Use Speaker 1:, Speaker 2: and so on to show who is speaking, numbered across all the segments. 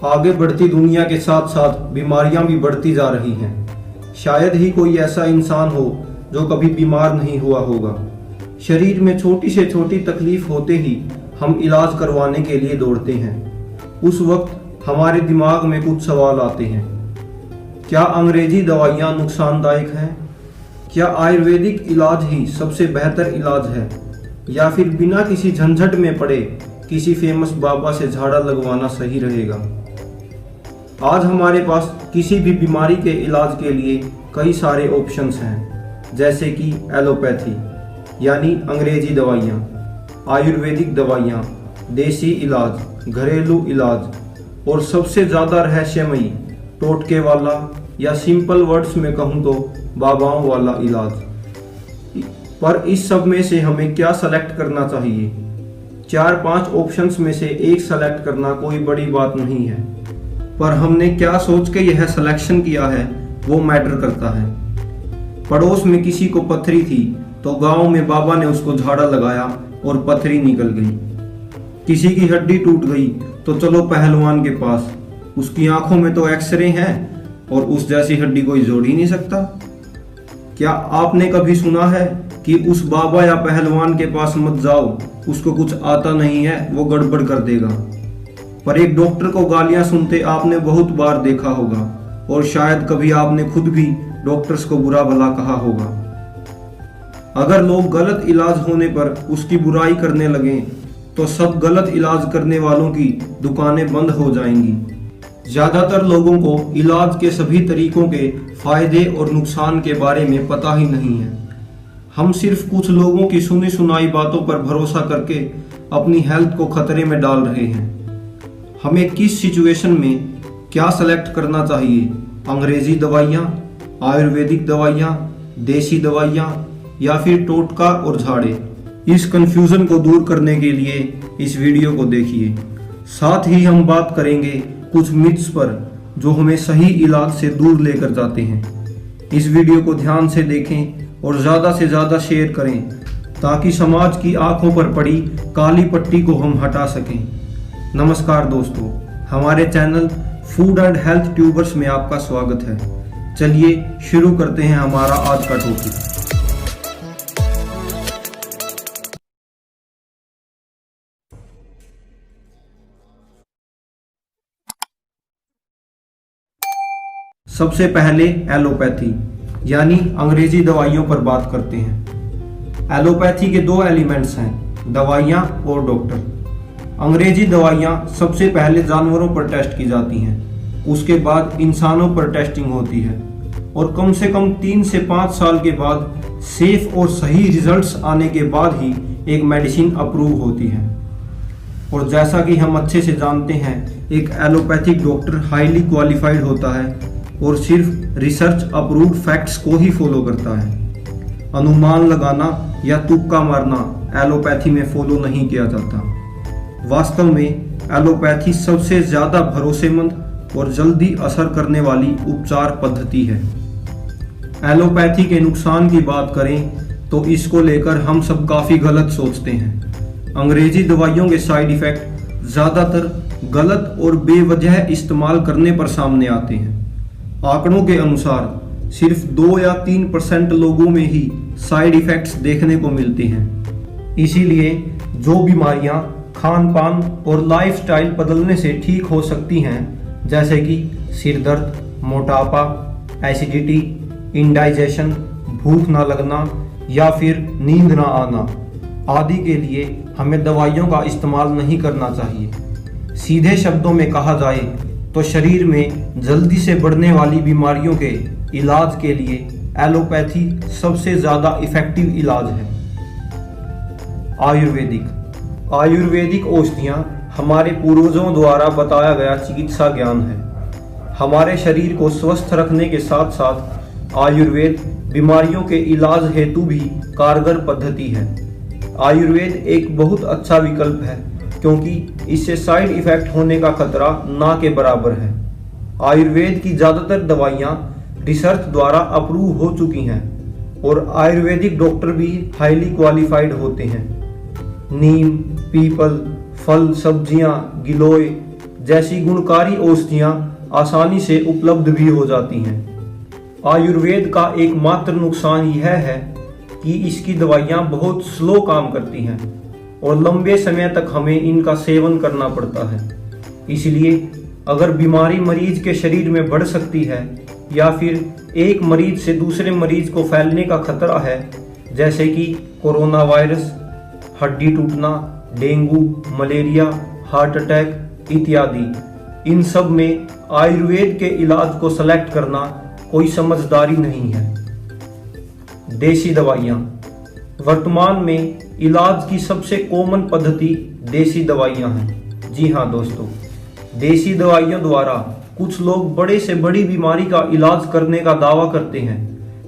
Speaker 1: आगे बढ़ती दुनिया के साथ साथ बीमारियां भी बढ़ती जा रही हैं। शायद ही कोई ऐसा इंसान हो जो कभी बीमार नहीं हुआ होगा। शरीर में छोटी से छोटी तकलीफ होते ही हम इलाज करवाने के लिए दौड़ते हैं। उस वक्त हमारे दिमाग में कुछ सवाल आते हैं। क्या अंग्रेजी दवाइयाँ नुकसानदायक हैं? क्या आयुर्वेदिक इलाज ही सबसे बेहतर इलाज है, या फिर बिना किसी झंझट में पड़े किसी फेमस बाबा से झाड़ा लगवाना सही रहेगा? आज हमारे पास किसी भी बीमारी के इलाज के लिए कई सारे ऑप्शंस हैं, जैसे कि एलोपैथी यानी अंग्रेजी दवाइयाँ, आयुर्वेदिक दवाइयाँ, देसी इलाज, घरेलू इलाज और सबसे ज़्यादा रहस्यमयी टोटके वाला या सिंपल वर्ड्स में कहूँ तो बाबाओं वाला इलाज। पर इस सब में से हमें क्या सेलेक्ट करना चाहिए? 4-5 ऑप्शंस में से एक सेलेक्ट करना कोई बड़ी बात नहीं है, पर हमने क्या सोच के यह सिलेक्शन किया है वो मैटर करता है। पड़ोस में किसी को पथरी थी तो गांव में बाबा ने उसको झाड़ा लगाया और पथरी निकल गई। किसी की हड्डी टूट गई तो चलो पहलवान के पास, उसकी आंखों में तो एक्सरे हैं और उस जैसी हड्डी कोई जोड़ ही नहीं सकता। क्या आपने कभी सुना है कि उस बाबा या पहलवान के पास मत जाओ, उसको कुछ आता नहीं है, वो गड़बड़ कर देगा? पर एक डॉक्टर को गालियां सुनते आपने बहुत बार देखा होगा, और शायद कभी आपने खुद भी डॉक्टर्स को बुरा भला कहा होगा। अगर लोग गलत इलाज होने पर उसकी बुराई करने लगे तो सब गलत इलाज करने वालों की दुकानें बंद हो जाएंगी। ज्यादातर लोगों को इलाज के सभी तरीकों के फायदे और नुकसान के बारे में पता ही नहीं है। हम सिर्फ कुछ लोगों की सुनी सुनाई बातों पर भरोसा करके अपनी हेल्थ को खतरे में डाल रहे हैं। हमें किस सिचुएशन में क्या सेलेक्ट करना चाहिए? अंग्रेजी दवाइयाँ, आयुर्वेदिक दवाइयाँ, देसी दवाइयाँ या फिर टोटका और झाड़े? इस कंफ्यूजन को दूर करने के लिए इस वीडियो को देखिए। साथ ही हम बात करेंगे कुछ मिथ्स पर जो हमें सही इलाज से दूर लेकर जाते हैं। इस वीडियो को ध्यान से देखें और ज़्यादा से ज़्यादा शेयर करें ताकि समाज की आंखों पर पड़ी काली पट्टी को हम हटा सकें। नमस्कार दोस्तों, हमारे channel food and health tubers में आपका स्वागत है। चलिए शुरू करते हैं हमारा आज का टॉपिक। सबसे पहले एलोपैथी यानी अंग्रेजी दवाइयों पर बात करते हैं। एलोपैथी के दो एलिमेंट्स हैं, दवाइयाँ और डॉक्टर। अंग्रेजी दवाइयाँ सबसे पहले जानवरों पर टेस्ट की जाती हैं, उसके बाद इंसानों पर टेस्टिंग होती है और कम से कम 3 से 5 साल के बाद सेफ और सही रिजल्ट्स आने के बाद ही एक मेडिसिन अप्रूव होती है। और जैसा कि हम अच्छे से जानते हैं, एक एलोपैथिक डॉक्टर हाईली क्वालिफाइड होता है और सिर्फ रिसर्च अप्रूव्ड फैक्ट्स को ही फॉलो करता है। अनुमान लगाना या तुक्का मारना एलोपैथी में फॉलो नहीं किया जाता। वास्तव में एलोपैथी सबसे ज़्यादा भरोसेमंद और जल्दी असर करने वाली उपचार पद्धति है। एलोपैथी के नुकसान की बात करें तो इसको लेकर हम सब काफ़ी गलत सोचते हैं। अंग्रेजी दवाइयों के साइड इफ़ेक्ट ज़्यादातर गलत और बेवजह इस्तेमाल करने पर सामने आते हैं। आंकड़ों के अनुसार सिर्फ 2 या 3% लोगों में ही साइड इफ़ेक्ट्स देखने को मिलते हैं। इसीलिए जो बीमारियां खान पान और लाइफस्टाइल बदलने से ठीक हो सकती हैं, जैसे कि सिर दर्द, मोटापा, एसिडिटी, इंडाइजेशन, भूख ना लगना या फिर नींद ना आना आदि के लिए हमें दवाइयों का इस्तेमाल नहीं करना चाहिए। सीधे शब्दों में कहा जाए तो शरीर में जल्दी से बढ़ने वाली बीमारियों के इलाज के लिए एलोपैथी सबसे ज़्यादा इफेक्टिव इलाज है। आयुर्वेदिक औषधियाँ हमारे पूर्वजों द्वारा बताया गया चिकित्सा ज्ञान है। हमारे शरीर को स्वस्थ रखने के साथ साथ आयुर्वेद बीमारियों के इलाज हेतु भी कारगर पद्धति है। आयुर्वेद एक बहुत अच्छा विकल्प है क्योंकि इससे साइड इफेक्ट होने का खतरा ना के बराबर है। आयुर्वेद की ज़्यादातर दवाइयाँ रिसर्च द्वारा अप्रूव हो चुकी हैं और आयुर्वेदिक डॉक्टर भी हाईली क्वालिफाइड होते हैं। नीम, पीपल, फल, सब्जियां, गिलोय, जैसी गुणकारी औषधियां आसानी से उपलब्ध भी हो जाती हैं। आयुर्वेद का एकमात्र नुकसान यह है कि इसकी दवाइयां बहुत स्लो काम करती हैं और लंबे समय तक हमें इनका सेवन करना पड़ता है। इसलिए अगर बीमारी मरीज के शरीर में बढ़ सकती है या फिर एक मरीज से दूसरे मरीज को फैलने का खतरा है, जैसे कि कोरोना वायरस, हड्डी टूटना, डेंगू, मलेरिया, हार्ट अटैक इत्यादि, इन सब में आयुर्वेद के इलाज को सेलेक्ट करना कोई समझदारी नहीं है। देसी दवाइयाँ। वर्तमान में इलाज की सबसे कॉमन पद्धति देसी दवाइयाँ हैं। जी हाँ दोस्तों, देसी दवाइयों द्वारा कुछ लोग बड़े से बड़ी बीमारी का इलाज करने का दावा करते हैं,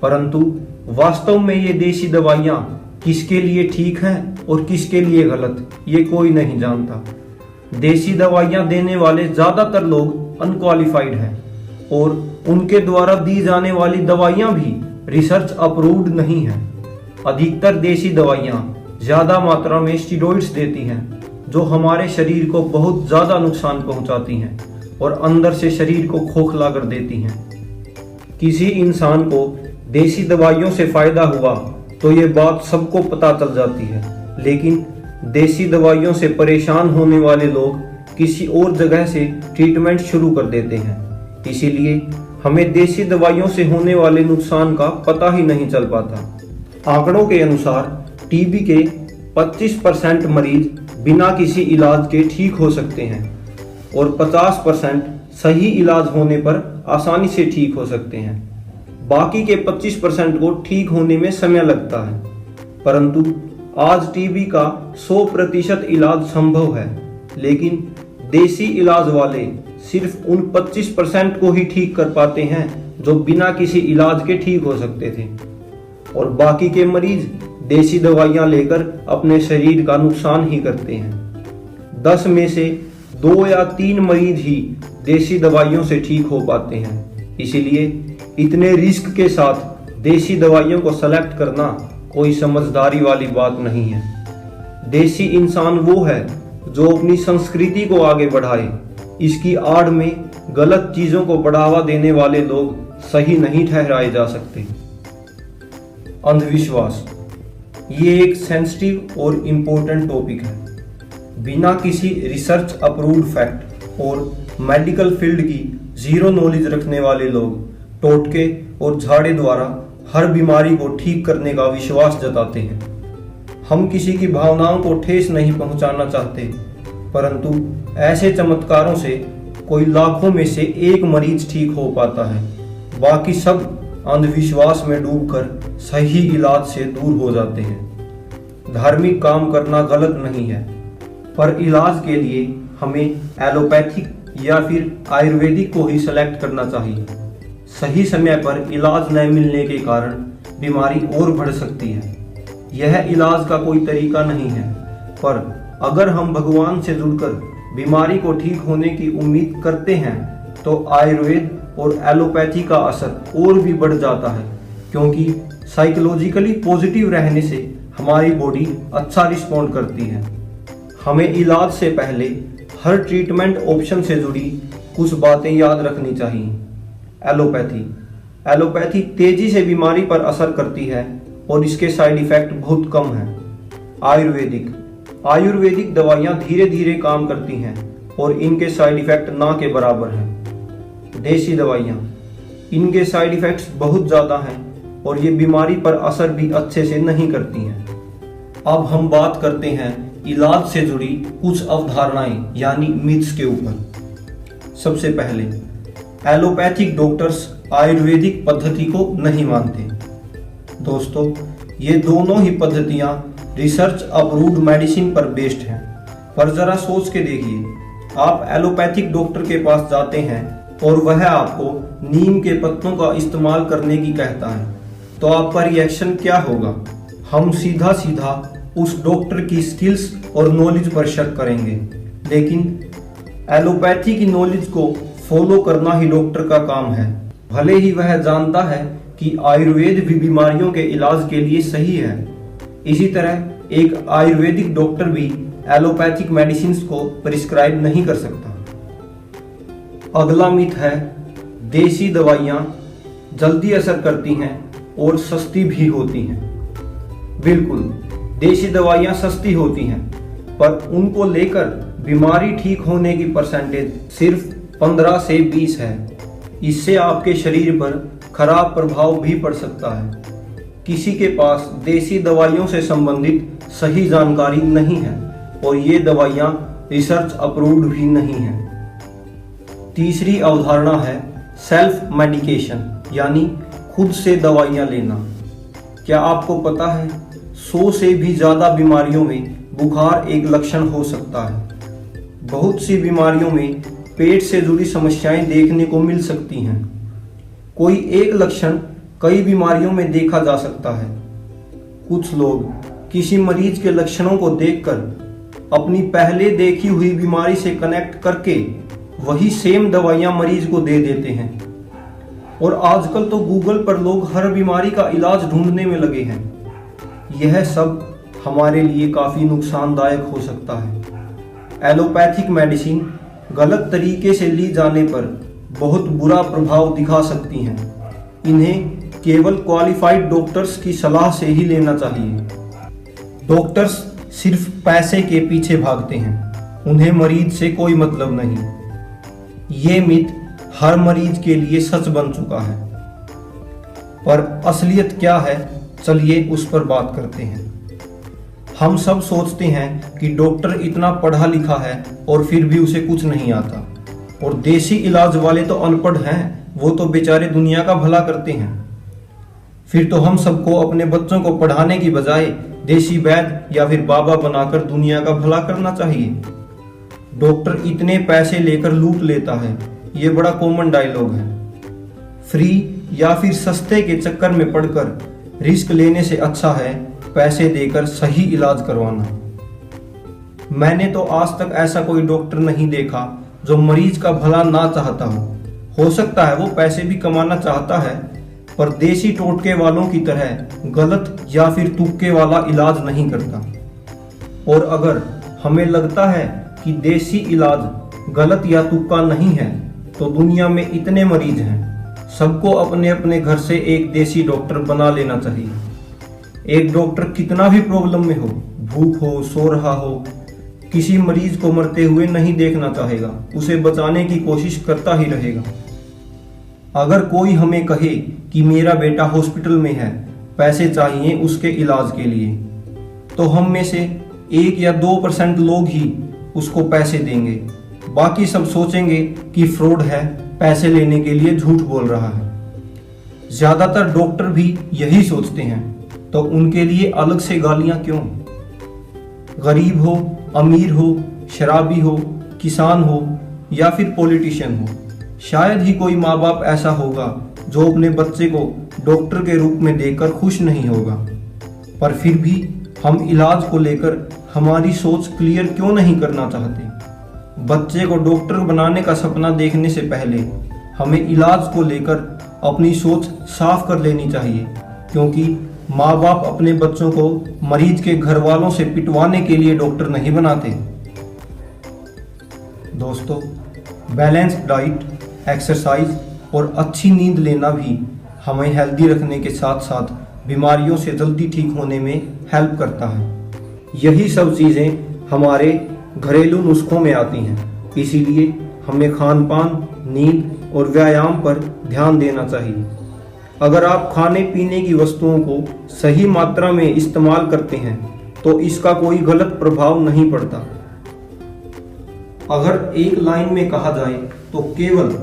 Speaker 1: परंतु वास्तव में ये देसी दवाइयाँ किसके लिए ठीक हैं और किसके लिए गलत, ये कोई नहीं जानता। देसी दवाइयाँ देने वाले ज़्यादातर लोग अनक्वालिफाइड हैं और उनके द्वारा दी जाने वाली दवाइयाँ भी रिसर्च अप्रूव्ड नहीं हैं। अधिकतर देसी दवाइयाँ ज़्यादा मात्रा में स्टीरॉइड्स देती हैं, जो हमारे शरीर को बहुत ज़्यादा नुकसान पहुँचाती हैं और अंदर से शरीर को खोखला कर देती हैं। किसी इंसान को देसी दवाइयों से फायदा हुआ तो ये बात सबको पता चल जाती है, लेकिन देसी दवाइयों से परेशान होने वाले लोग किसी और जगह से ट्रीटमेंट शुरू कर देते हैं। इसीलिए हमें देसी दवाइयों से होने वाले नुकसान का पता ही नहीं चल पाता। आंकड़ों के अनुसार टीबी के 25% मरीज बिना किसी इलाज के ठीक हो सकते हैं और 50% सही इलाज होने पर आसानी से ठीक हो सकते हैं। बाकी के 25% को ठीक होने में समय लगता है, परंतु आज टीबी का 100% इलाज संभव है, लेकिन देसी इलाज वाले सिर्फ उन 25% को ही ठीक कर पाते हैं जो बिना किसी इलाज के ठीक हो सकते थे, और बाकी के मरीज देसी दवाइयां लेकर अपने शरीर का नुकसान ही करते हैं। 10 में से 2 या 3 मरीज ही देसी दवाइयों से ठीक हो पाते हैं। इसीलिए इतने रिस्क के साथ देसी दवाइयों को सेलेक्ट करना कोई समझदारी वाली बात नहीं है। देसी इंसान वो है जो अपनी संस्कृति को आगे बढ़ाए। इसकी आड़ में गलत चीजों को बढ़ावा देने वाले लोग सही नहीं ठहराए जा सकते। अंधविश्वास, ये एक सेंसिटिव और इम्पोर्टेंट टॉपिक है। बिना किसी रिसर्च अप्रूव्ड फैक्ट और मेडिकल फील्ड की जीरो नॉलेज रखने वाले लोग टोटके और झाड़े द्वारा हर बीमारी को ठीक करने का विश्वास जताते हैं। हम किसी की भावनाओं को ठेस नहीं पहुंचाना चाहते, परंतु ऐसे चमत्कारों से कोई लाखों में से एक मरीज ठीक हो पाता है। बाकी सब अंधविश्वास में डूबकर सही इलाज से दूर हो जाते हैं। धार्मिक काम करना गलत नहीं है, पर इलाज के लिए हमें एलोपैथिक या फिर आयुर्वेदिक को ही सेलेक्ट करना चाहिए। सही समय पर इलाज न मिलने के कारण बीमारी और बढ़ सकती है। यह इलाज का कोई तरीका नहीं है, पर अगर हम भगवान से जुड़कर बीमारी को ठीक होने की उम्मीद करते हैं तो आयुर्वेद और एलोपैथी का असर और भी बढ़ जाता है, क्योंकि साइकोलॉजिकली पॉजिटिव रहने से हमारी बॉडी अच्छा रिस्पॉन्ड करती है। हमें इलाज से पहले हर ट्रीटमेंट ऑप्शन से जुड़ी कुछ बातें याद रखनी चाहिए। एलोपैथी तेजी से बीमारी पर असर करती है और इसके साइड इफेक्ट बहुत कम है। आयुर्वेदिक दवाइयाँ धीरे धीरे काम करती हैं और इनके साइड इफेक्ट ना के बराबर हैं। देसी दवाइयाँ, इनके साइड इफेक्ट्स बहुत ज़्यादा हैं और ये बीमारी पर असर भी अच्छे से नहीं करती हैं। अब हम बात करते हैं इलाज से जुड़ी कुछ अवधारणाएं यानी मिथ्स के ऊपर। सबसे पहले, एलोपैथिक डॉक्टर्स आयुर्वेदिक पद्धति को नहीं मानते। दोस्तों, ये दोनों ही पद्धतियाँ रिसर्च अप्रूव्ड मेडिसिन पर बेस्ड हैं, पर ज़रा सोच के देखिए, आप एलोपैथिक डॉक्टर के पास जाते हैं और वह आपको नीम के पत्तों का इस्तेमाल करने की कहता है, तो आपका रिएक्शन क्या होगा? हम सीधा सीधा उस डॉक्टर की स्किल्स और नॉलेज पर शक करेंगे। लेकिन एलोपैथी की नॉलेज को फॉलो करना ही डॉक्टर का काम है। भले ही वह जानता है कि आयुर्वेद भी बीमारियों के इलाज के लिए सही है, इसी तरह एक आयुर्वेदिक डॉक्टर भी एलोपैथिक मेडिसिन को प्रिस्क्राइब नहीं कर सकता। अगला मिथ है देसी दवाइयाँ जल्दी असर करती हैं और सस्ती भी होती हैं। बिल्कुल, देसी दवाइयाँ सस्ती होती हैं, पर उनको लेकर बीमारी ठीक होने की परसेंटेज सिर्फ 15 से 20 है। इससे आपके शरीर पर खराब प्रभाव भी पड़ सकता है। किसी के पास देसी दवाइयों से संबंधित सही जानकारी नहीं है और ये दवाइयाँ रिसर्च अप्रूव्ड भी नहीं हैं। तीसरी अवधारणा है सेल्फ मेडिकेशन, यानी खुद से दवाइयाँ लेना। क्या आपको पता है 100 से भी ज़्यादा बीमारियों में बुखार एक लक्षण हो सकता है। बहुत सी बीमारियों में पेट से जुड़ी समस्याएं देखने को मिल सकती हैं। कोई एक लक्षण कई बीमारियों में देखा जा सकता है। कुछ लोग किसी मरीज के लक्षणों को देखकर अपनी पहले देखी हुई बीमारी से कनेक्ट करके वही सेम दवाइयाँ मरीज को दे देते हैं। और आजकल तो गूगल पर लोग हर बीमारी का इलाज ढूंढने में लगे हैं। यह सब हमारे लिए काफ़ी नुकसानदायक हो सकता है। एलोपैथिक मेडिसिन गलत तरीके से ली जाने पर बहुत बुरा प्रभाव दिखा सकती हैं। इन्हें केवल क्वालिफाइड डॉक्टर्स की सलाह से ही लेना चाहिए। डॉक्टर्स सिर्फ पैसे के पीछे भागते हैं, उन्हें मरीज से कोई मतलब नहीं। ये मिथ हर मरीज के लिए सच बन चुका है, पर असलियत क्या है, चलिए उस पर बात करते हैं। हम सब सोचते हैं कि डॉक्टर इतना पढ़ा लिखा है और फिर भी उसे कुछ नहीं आता, और देसी इलाज वाले तो अनपढ़ हैं, वो तो बेचारे दुनिया का भला करते हैं। फिर तो हम सबको अपने बच्चों को पढ़ाने की बजाय देसी वैद्य या फिर बाबा बनाकर दुनिया का भला करना चाहिए। डॉक्टर इतने पैसे लेकर लूट लेता है, ये बड़ा कॉमन डायलॉग है। फ्री या फिर सस्ते के चक्कर में पड़कर रिस्क लेने से अच्छा है पैसे देकर सही इलाज करवाना। मैंने तो आज तक ऐसा कोई डॉक्टर नहीं देखा जो मरीज का भला ना चाहता हो सकता है वो पैसे भी कमाना चाहता है, पर देसी टोटके वालों की तरह गलत या फिर तुक्के वाला इलाज नहीं करता। और अगर हमें लगता है कि देसी इलाज गलत या तुक्का नहीं है, तो दुनिया में इतने मरीज हैं, सबको अपने अपने घर से एक देसी डॉक्टर बना लेना चाहिए। एक डॉक्टर कितना भी प्रॉब्लम में हो, भूख हो, सो रहा हो, किसी मरीज को मरते हुए नहीं देखना चाहेगा, उसे बचाने की कोशिश करता ही रहेगा। अगर कोई हमें कहे कि मेरा बेटा हॉस्पिटल में है, पैसे चाहिए उसके इलाज के लिए, तो हम में से 1 या 2% लोग ही उसको पैसे देंगे। बाकी सब सोचेंगे कि फ्रॉड है, पैसे लेने के लिए झूठ बोल रहा है। ज्यादातर डॉक्टर भी यही सोचते हैं, तो उनके लिए अलग से गालियां क्यों? गरीब हो, अमीर हो, शराबी हो, किसान हो या फिर पॉलिटिशियन हो, शायद ही कोई माँ बाप ऐसा होगा जो अपने बच्चे को डॉक्टर के रूप में देखकर खुश नहीं होगा। पर फिर भी हम इलाज को लेकर हमारी सोच क्लियर क्यों नहीं करना चाहते? बच्चे को डॉक्टर बनाने का सपना देखने से पहले हमें इलाज को लेकर अपनी सोच साफ कर लेनी चाहिए, क्योंकि माँ बाप अपने बच्चों को मरीज के घर वालों से पिटवाने के लिए डॉक्टर नहीं बनाते। दोस्तों, बैलेंस्ड डाइट, एक्सरसाइज और अच्छी नींद लेना भी हमें हेल्दी रखने के साथ साथ बीमारियों से जल्दी ठीक होने में हेल्प करता है। यही सब चीज़ें हमारे घरेलू नुस्खों में आती हैं, इसीलिए हमें खान पान, नींद और व्यायाम पर ध्यान देना चाहिए। अगर आप खाने पीने की वस्तुओं को सही मात्रा में इस्तेमाल करते हैं तो इसका कोई गलत प्रभाव नहीं पड़ता। अगर एक लाइन में कहा जाए तो केवल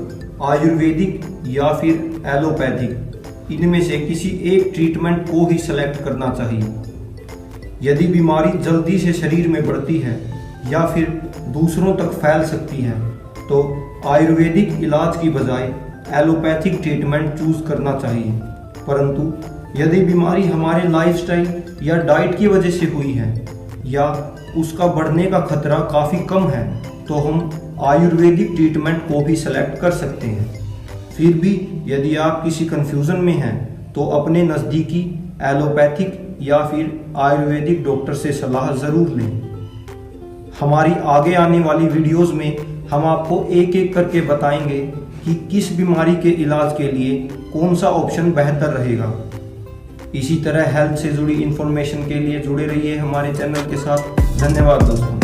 Speaker 1: आयुर्वेदिक या फिर एलोपैथिक, इनमें से किसी एक ट्रीटमेंट को ही सेलेक्ट करना चाहिए। यदि बीमारी जल्दी से शरीर में बढ़ती है या फिर दूसरों तक फैल सकती है तो आयुर्वेदिक इलाज की बजाय एलोपैथिक ट्रीटमेंट चूज करना चाहिए। परंतु यदि बीमारी हमारे लाइफस्टाइल या डाइट की वजह से हुई है या उसका बढ़ने का खतरा काफ़ी कम है तो हम आयुर्वेदिक ट्रीटमेंट को भी सेलेक्ट कर सकते हैं। फिर भी यदि आप किसी कंफ्यूजन में हैं तो अपने नज़दीकी एलोपैथिक या फिर आयुर्वेदिक डॉक्टर से सलाह ज़रूर लें। हमारी आगे आने वाली वीडियोस में हम आपको एक एक करके बताएंगे कि किस बीमारी के इलाज के लिए कौन सा ऑप्शन बेहतर रहेगा। इसी तरह हेल्थ से जुड़ी इंफॉर्मेशन के लिए जुड़े रहिए हमारे चैनल के साथ। धन्यवाद दोस्तों।